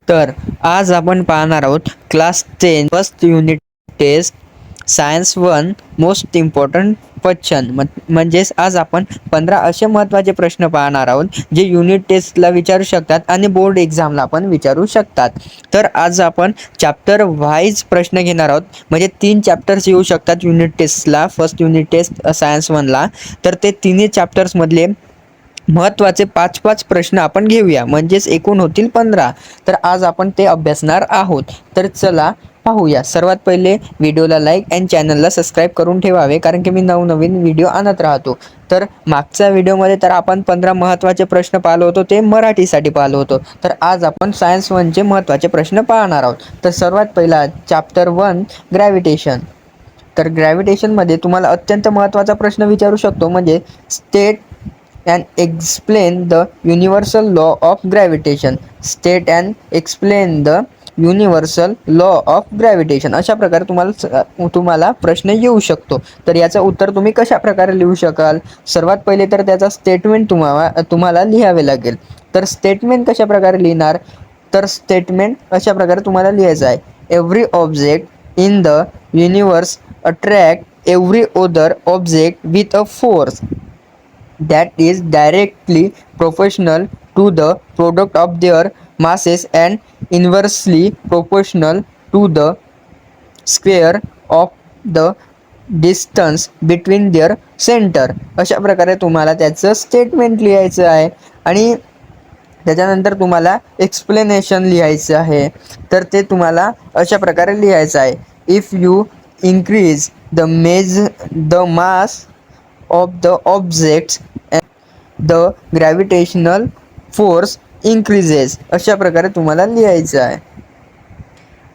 तर आज आपण पाहणार आहोत class 10 first unit test science 1 most important question. म्हणजेच आज आपण 15 असे महत्त्वाचे प्रश्न पाहणार आहोत जे युनिट टेस्टला विचारू शकतात आणि बोर्ड एक्झामला पण विचारू शकतात. तर आज आपण चॅप्टर वाईज प्रश्न घेणार आहोत. म्हणजे 3 चॅप्टर्स येऊ शकतात युनिट टेस्टला, फर्स्ट युनिट टेस्ट सायन्स 1ला. तर ते तिन्ही चॅप्टर्समधले महत्त्वाचे 5-5 प्रश्न आपण घेऊया, म्हणजेच एकूण होतील 15. तर आज आपण ते अभ्यासणार आहोत. तर चला पाहूया. सर्वात पहिले व्हिडिओला लाईक आणि चॅनलला सबस्क्राईब करून ठेवावे, कारण की मी नवनवीन व्हिडिओ आणत राहतो. तर मागच्या व्हिडिओमध्ये तर आपण 15 महत्त्वाचे प्रश्न पाहिलो होतो, ते मराठीसाठी पाहिलो होतो. तर आज आपण सायन्स 1चे महत्त्वाचे प्रश्न पाहणार आहोत. तर सर्वात पहिला चॅप्टर 1 ग्रॅव्हिटेशन. तर ग्रॅव्हिटेशनमध्ये तुम्हाला अत्यंत महत्त्वाचा प्रश्न विचारू शकतो, म्हणजे state and explain the universal law of gravitation. State and explain the universal law of gravitation. अशा प्रकारे तुम्हाला प्रश्न येऊ शकतो. तर याचं उत्तर तुम्ही कशा प्रकारे लिहू शकाल? सर्वात पहिले तर त्याचा स्टेटमेंट तुम्हाला लिहावे लागेल. तर स्टेटमेंट कशा प्रकारे लिहिणार? तर स्टेटमेंट अशा प्रकारे तुम्हाला लिहायचं आहे. Every object in the universe attract every other object with a force that is directly proportional to the product of their masses and inversely proportional to the square of the distance between their center. अशा प्रकारे तुम्हाला त्याचं statement लिहायचं आहे आणि त्याच्यानंतर तुम्हाला explanation लिहायचं आहे. तर ते तुम्हाला अशा प्रकारे लिहायचं आहे. If you increase the mass of the objects and the gravitational force increases. अशा प्रकारे तुम्हाला लिहायचं आहे.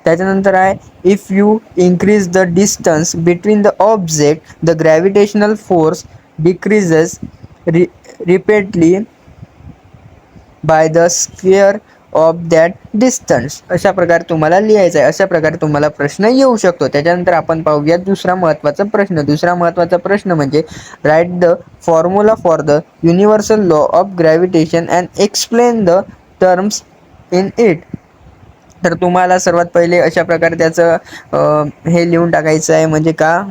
त्याच्यानंतर आहे if you increase the distance between the object the gravitational force decreases repeatedly by the square of that distance. अशा प्रकारे तुम्हाला लिहायचं आहे. अशा प्रकारे तुम्हाला प्रश्न येऊ शकतो. त्याच्यानंतर आपण पाहूया दुसरा महत्त्वाचा प्रश्न. दुसरा महत्त्वाचा प्रश्न म्हणजे write the formula for the universal law of gravitation and explain the terms in it. तर तुम्हाला सर्वात पहिले अशा प्रकारे त्याचं हे लिहून टाकायचं आहे, म्हणजे का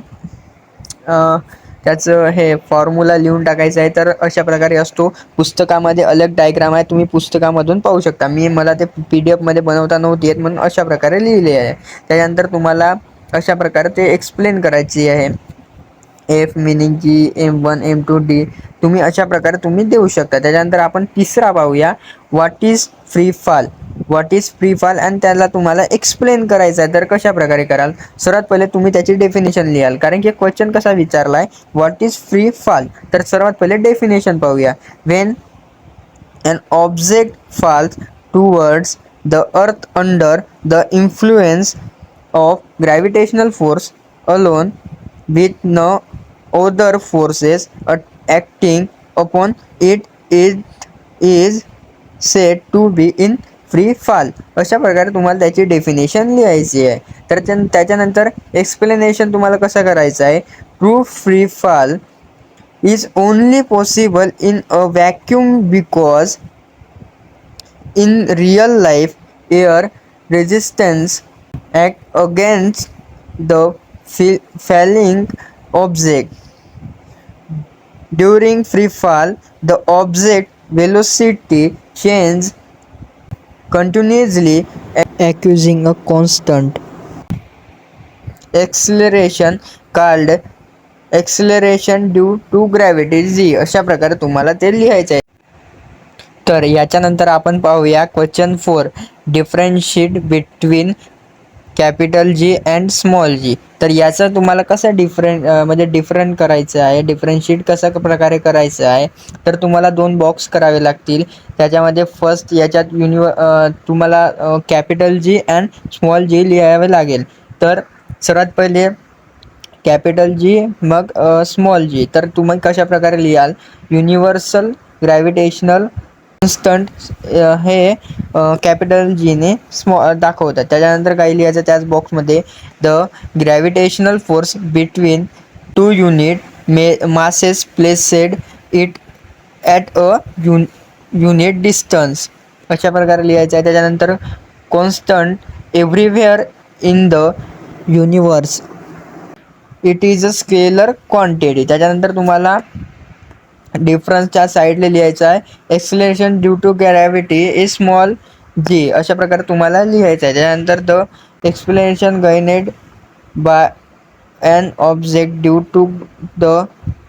त्याचं हे फॉर्म्युला लिहून टाकायचं आहे. तर अशा प्रकारे असतो. पुस्तकामध्ये अलग डायग्राम आहे, तुम्ही पुस्तकामधून पाहू शकता. मला ते PDF मध्ये बनवता नव्हती येत, म्हणून अशा प्रकारे लिहिले आहे. त्याच्यानंतर तुम्हाला अशा प्रकारे ते एक्सप्लेन करायची आहे. F meaning G, M1, M2, D तुम्ही अशा प्रकारे तुम्ही देऊ शकता. त्याच्यानंतर आपण तिसरा पाहूया, what is free fall. What is free fall आणि त्याला तुम्हाला एक्सप्लेन करायचं आहे. तर कशा प्रकारे कराल? सर्वात पहिले तुम्ही त्याची डेफिनेशन लिहाल, कारण की क्वेश्चन कसा विचारला आहे, व्हॉट इज फ्री फॉल. तर सर्वात पहिले डेफिनेशन पाहूया. When an object falls towards the earth under the influence of gravitational force alone with no other forces acting upon it, it is said to be in free fall. अशा प्रकारे तुम्हाला त्याची definition लिहायची आहे. तर त्याच्यानंतर explanation तुम्हाला कसं करायचं आहे. True free fall is only possible in a vacuum because in real life air resistance act against the falling object. During free fall the object velocity changes continuously, accusing a constant acceleration called acceleration due to gravity G. अशा प्रकारे तुम्हाला ते लिहायचं आहे. तर याच्यानंतर आपण पाहूया question 4, differentiate between capital G and small g. तर याचं तुम्हाला कसं डिफरंट करायचं आहे, डिफरन्शिएट कशा प्रकारे करायचं आहे. तर तुम्हाला 2 बॉक्स करावे लागतील. त्याच्यामध्ये फर्स्ट याच्यात तुम्हाला capital G and small g लिहावे लागेल. तर सर्वात पहिले कॅपिटल G मग स्मॉल g. तर तुम्ही कशा प्रकारे लिहाल, युनिव्हर्सल ग्रॅव्हिटेशनल कॉन्स्टंट हे कॅपिटल G ने दाखवतात. त्याच्यानंतर काय लिहायचं त्याच बॉक्समध्ये, the gravitational force between 2 unit masses placid it at a unit distance. अशा प्रकारे लिहायचं आहे. त्याच्यानंतर constant everywhere in the universe. It is a scalar quantity. त्याच्यानंतर तुम्हाला डिफरन्सच्या साईडला लिहायचं आहे acceleration due to gravity is small G. अशा प्रकारे तुम्हाला लिहायचं आहे. त्याच्यानंतर the explanation gained by an object due to the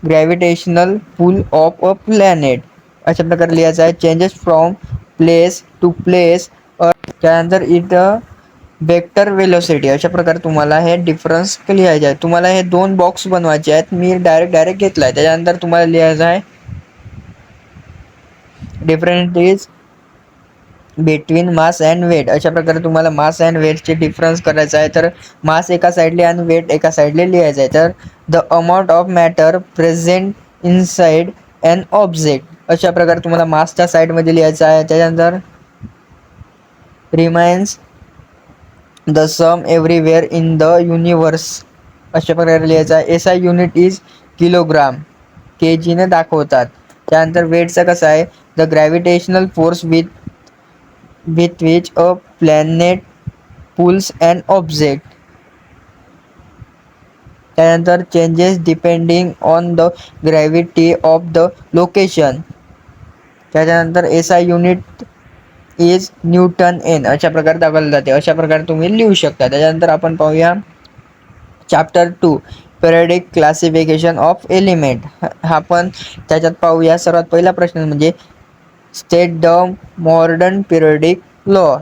gravitational pull of a planet. अशा प्रकारे लिहायचं आहे. Changes from place to place. त्यानंतर इथं वेक्टर वेलोसिटी. अशा प्रकारे तुम्हाला हे डिफरन्स लिहायचे आहे. तुम्हाला हे 2 बॉक्स बनवायचे आहेत. मी डायरेक्ट घेतला आहे. त्याच्यानंतर तुम्हाला लिहायचं आहे difference is between mass and weight. अशा प्रकारे तुम्हाला मास अँड वेटचे डिफरन्स करायचा आहे. तर मास एका साईडले आणि वेट एका साईडले लिहायचं आहे. तर the amount of matter present inside an object. अशा प्रकारे तुम्हाला मासच्या साईडमध्ये लिहायचं आहे. त्याच्यानंतर remains the same everywhere in the universe. अशा प्रकारे लिहायचं आहे. S I unit is kilogram. K जीने दाखवतात. त्यानंतर वेटचं कसं आहे the gravitational force with which a planet pulls an object. त्यानंतर changes depending on the gravity of the location. त्याच्यानंतर S I unit is newton N. अशा प्रकारे दाखवले जाते. अशा प्रकारे तुम्ही लिहू शकता. त्याच्यानंतर आपण पाहूया chapter 2 periodic classification of element. हा पण त्याच्यात पाहूया. सर्वात पहिला प्रश्न म्हणजे state the modern periodic law.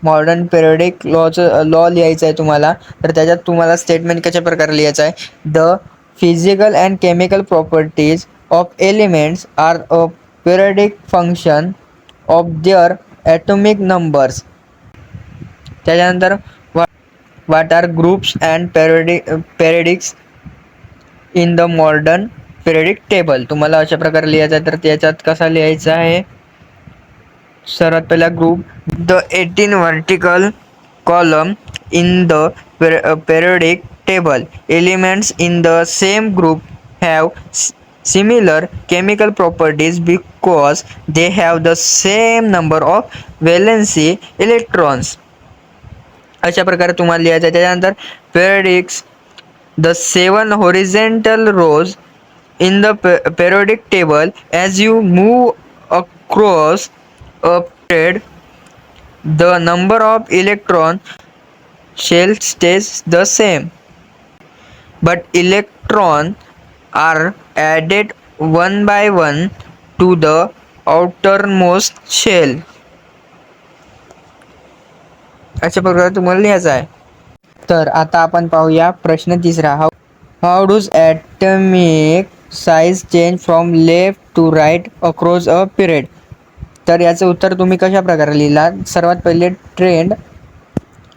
Modern periodic law लिहायचं आहे तुम्हाला. तर त्याच्यात तुम्हाला स्टेटमेंट कशा प्रकारे लिहायचं आहे the physical and chemical properties of elements are a periodic function of their atomic numbers. त्याच्यानंतर what are groups and periodics in the modern periodic table. तुम्हाला अशा प्रकारे लिहायचं आहे. तर त्याच्यात कसा लिहायचा आहे सर्वात पहिला group the 18 vertical column in the periodic table. Elements in the same group have similar chemical properties because they have the same number of valency electrons. अशा प्रकारे तुम्हाला लिहायचं आहे. त्याच्यानंतर periodics the 7 horizontal rows in the periodic table. As you move across a period, the number of electron shell stays the same, but electrons are added one by one to the outermost shell. अशा प्रकारे तुम्हाला लिहायचं आहे. तर आता आपण पाहूया प्रश्न तिसरा. How does atomic size change from left to right across a period. तर याचं उत्तर तुम्ही कशा प्रकारे लिहिला. सर्वात पहिले trend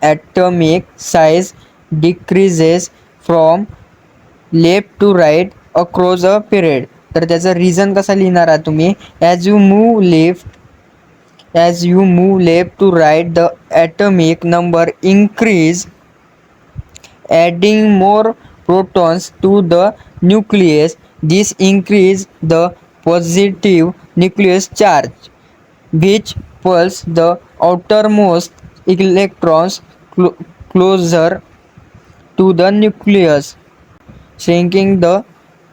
atomic size decreases from left to right across a period. तर त्याचं रिझन कसा लिहिणार आहात तुम्ही as you move left to right the atomic number increase adding more protons to the nucleus. This increase the positive nucleus charge which pulls the outermost electrons closer to the nucleus, shrinking the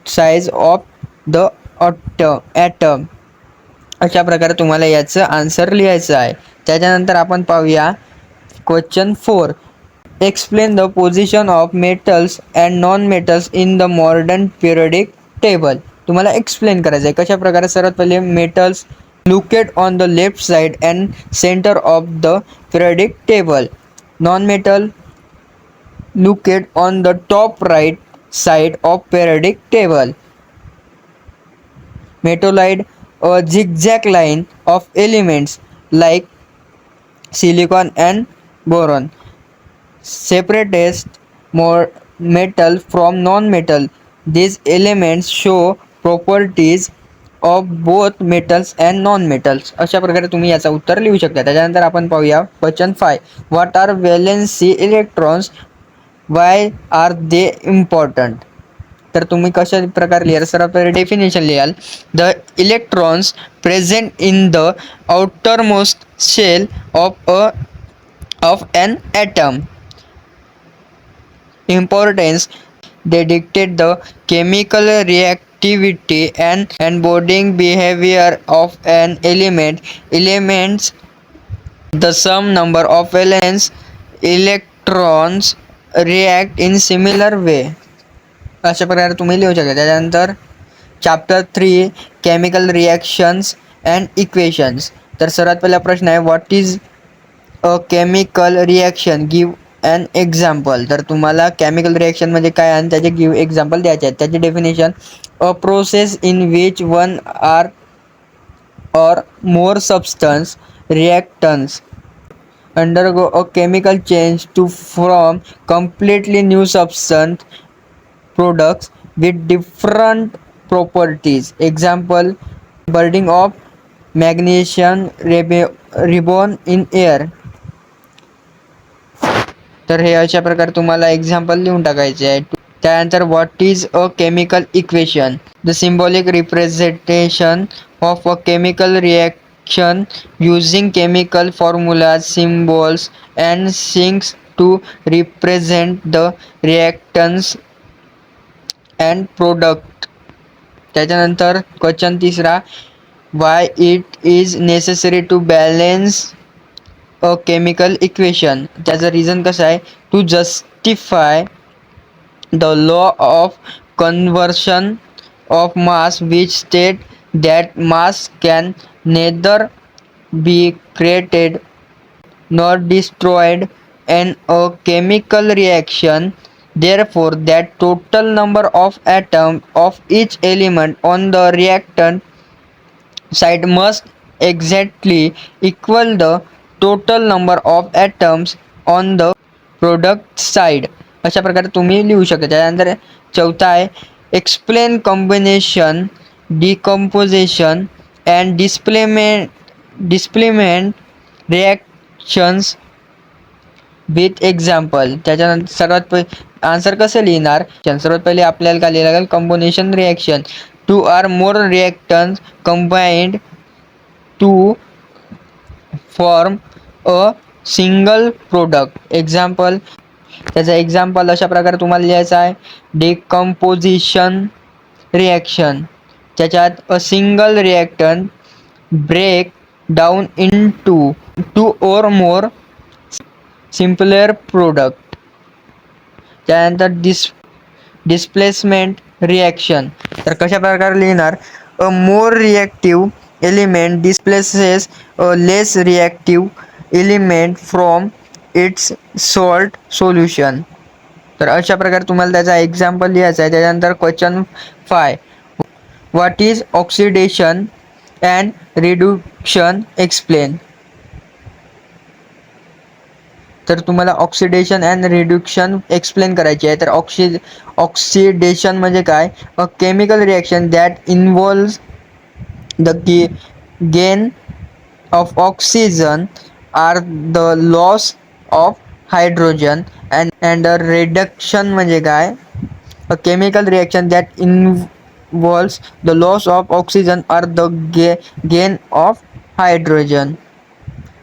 size of the atom. अशा प्रकारे तुम्हाला याचं answer लिहायचं आहे. त्याच्यानंतर आपण पाहूया question 4. Explain the position of metals and non metals in the modern periodic table. तुम्हाला एक्सप्लेन करायचं आहे कशा प्रकारे. सर्वात पहिले metals located on the left side and center of the periodic table. Non-metal located on the top right side of periodic table. Metalloid, a zigzag line of elements like silicon and boron, separates more metal from non-metal. These elements show properties of both metals and non metals. अशा प्रकारे तुम्ही याचा उत्तर लिहू शकता. त्याच्यानंतर आपण पाहूया question 5. What are valency electrons, why are they important. तर तुम्ही कशा प्रकारे लिहाल. सर्वात पहिले डेफिनेशन लिहाल the electrons present in the outermost shell of a of an atom. Importance: they dictate the chemical reactivity and bonding behavior of an element. Elements, the sum number of valence electrons react in similar way. अशा प्रकारे तुम्ही लिहू शकता. त्याच्यानंतर chapter 3 chemical reactions and equations. तर सर्वात पहिला प्रश्न आहे, what is a chemical reaction, give an example. तर तुम्हाला केमिकल रिॲक्शन म्हणजे काय आणि त्याचे गिव्ह एक्झाम्पल द्यायचे आहेत. त्याचे definition: a process in which one or or more substance reactants undergo a chemical change to form completely new substance products with different properties. Example: burning of magnesium ribbon in air. तर हे अशा प्रकारे तुम्हाला example लिहून टाकायचे आहे. त्यानंतर what is a chemical equation, the symbolic representation of a chemical reaction using chemical formulas, symbols and signs to represent the reactants and product. त्याच्यानंतर क्वेश्चन तिसरा, why it is necessary to balance a chemical equation. त्याचं reason कसं आहे, to justify the law of conversion of mass which state that mass can neither be created nor destroyed in a chemical reaction. Therefore, that total number of atoms of each element on the reactant side must exactly equal the total number of atoms on the product side. अशा प्रकारे तुम्ही लिहू शकता. त्यानंतर चौथा आहे, explain combination, decomposition and displacement reactions with example. त्याच्यानंतर सर्वात आन्सर कसं लिहिणार. सर्वात पहिले आपल्याला काय लिहायला लागेल, combination reaction, two or more reactants combined to form a single product. Example, त्याचा एक्झाम्पल अशा प्रकारे तुम्हाला लिहायचा आहे, डिकम्पोजिशन रिॲक्शन, त्याच्यात a single reactant break down into or more simpler product. त्यानंतर डिस्प्लेसमेंट रिॲक्शन, तर कशा प्रकारे लिहिणार, a more reactive element displaces a less reactive element from its salt solution. तर अशा प्रकारे तुम्हाला त्याचा एक्झाम्पल लिहायचा आहे. त्याच्यानंतर question 5, what is oxidation and reduction, explain. तर तुम्हाला ऑक्सिडेशन अँड रिड्युक्शन एक्सप्लेन करायची आहे. तर ऑक्सिडेशन म्हणजे काय, a chemical reaction that involves the gain of oxygen or the loss of hydrogen. And reduction म्हणजे काय, a chemical reaction that involves the loss of oxygen or the gain of hydrogen.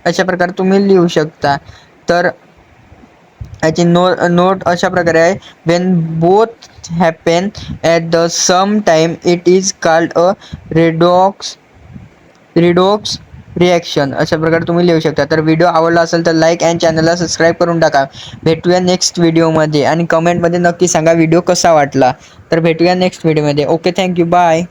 अशा प्रकारे तुम्ही लिहू शकता. तर याची नोट अशा प्रकारे आहे, when both happen at the same time it is called a redox reaction. अशा प्रकारे तुम्ही लिहू शकता. तर व्हिडिओ आवडला असेल तर लाईक अँड चॅनलला सबस्क्राईब करून टाका. भेटूया नेक्स्ट व्हिडिओमध्ये आणि कमेंटमध्ये नक्की सांगा व्हिडिओ कसा वाटला. तर भेटूया नेक्स्ट व्हिडिओमध्ये. Okay, thank you, bye.